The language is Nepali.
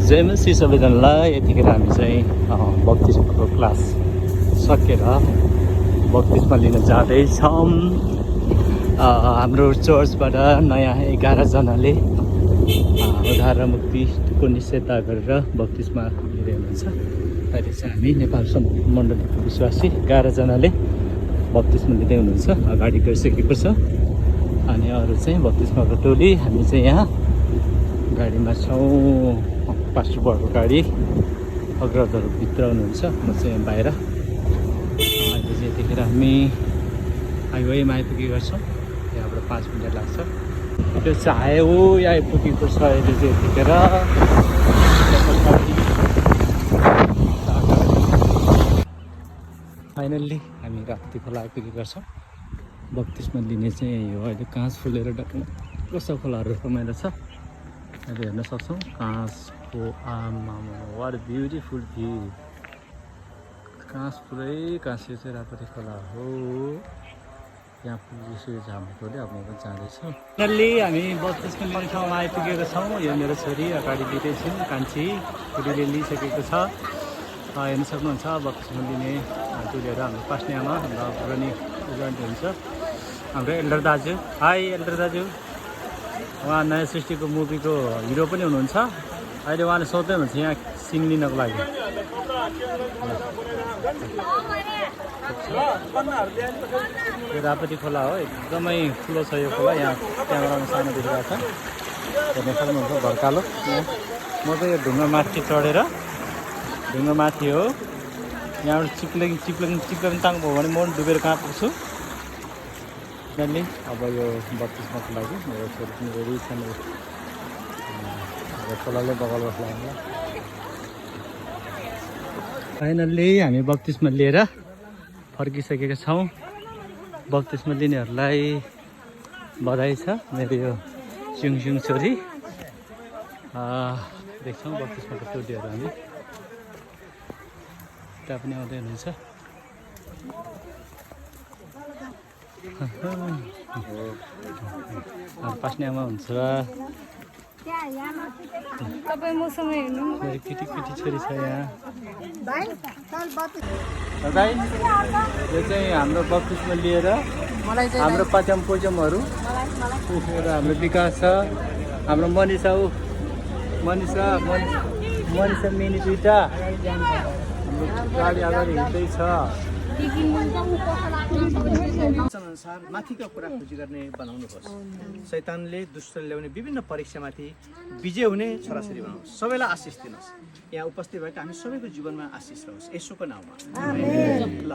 जय मसी सबैजनालाई। यतिखेर हामी चाहिँ बत्तिसको क्लास सकेर बत्तिसमा लिन जाँदैछौँ। हाम्रो चर्चबाट नयाँ 11 जनाले उद्धार र मुक्तिको निश्चयता गरेर बत्तिसमा लिँदै हुनुहुन्छ। अहिले चाहिँ हामी नेपाल मण्डलीको विश्वासी 11 जनाले बत्तिसमा लिँदै हुनुहुन्छ। अगाडि गइसकेको छ अनि अरू चाहिँ बत्तिसमाको टोली। हामी चाहिँ यहाँ गाडीमा छौँ। पास्टर बरको गाडी, अग्रजहरू भित्र हुनुहुन्छ, म चाहिँ यहाँ बाहिर। अहिले चाहिँ यतिखेर हामी हाइवेमा आइपुगेका छौँ। यहाँबाट 5 मिनट लाग्छ। त्यो चाहिँ हो यहाँ आइपुगेको छ। अहिले चाहिँ यतिखेर फाइनल्ली हामी राप्ती खोला आइपुगेका छौँ। बत्तिसमा लिने चाहिँ यही हो। अहिले काँस फुलेर कस्तो खोलाहरू रमाइलो छ अहिले हेर्न सक्छौँ। काँसको आमा वाट ब्युटिफुल भ्यू। काँस पुरै काँसियो चाहिँ राप्ती खोला हो। यहाँ पुगिसकेको छ हाम्रो टोली। अब म पनि जाँदैछु। फाइनल्ली हामी बत्तिसमा लिने ठाउँमा आइपुगेको छौँ। यो मेरो छोरी अगाडि लिँदैछौँ। कान्छी छोरीले लिइसकेको छ। हेर्न सक्नुहुन्छ बत्तिसमा लिने टोलीहरू। हाम्रो पास्ने आमा, हाम्रो अग्रणी हुन्छ, हाम्रो एल्डर दाजु। हाई एल्डर दाजु। उहाँ नयाँ सृष्टिको मुभीको हिरो पनि हुनुहुन्छ। अहिले उहाँले सोध्दै हुनुहुन्छ यहाँ सिन लिनको लागि। यो राप्ती खोला हो। एकदमै ठुलो छ यो खोला। यहाँ क्यामेरामा सानो देखिरहेको छ, हेर्न सक्नुहुन्छ भर्कालो। म चाहिँ यो ढुङ्गा माथि चढेर, ढुङ्गा माथि हो यहाँबाट चिप्लिङ ताङ भयो भने म डुबेर कहाँ पुग्छु डल्लै। अब यो बत्तिसमाको लागि मेरो छोरी पनि रेडी छ। खोलाले बगल बस्ला। फाइनल्ली हामी बत्तिसमा लिएर फर्किसकेका छौँ। बत्तिसमा लिनेहरूलाई बधाई छ। मेरो यो सिङ छोरी देख्छौँ बत्तिसमाको टोलीहरू। हामी त्यहाँ पनि आउँदै हुनुहुन्छ। पास्ने आमा हुन्छ। केटी छोरी छ यहाँ। दाइ यो चाहिँ हाम्रो बत्तिसमा लिएर हाम्रो पाचमहरू हाम्रो विकास छ, हाम्रो मनिषा मिनी दुइटा हाम्रो गाडी अगाडि हिँड्दैछ। अनुसार माथिका कुरा खोजी गर्ने बनाउनुहोस्। शैतानले दुष्टले ल्याउने विभिन्न परीक्षामाथि विजय हुने छोराछोरी बनाउनुहोस्। सबैलाई आशिष दिनुहोस्। यहाँ उपस्थित भएका हामी सबैको जीवनमा आशिष रहोस्। यसोको नाउँमा ल।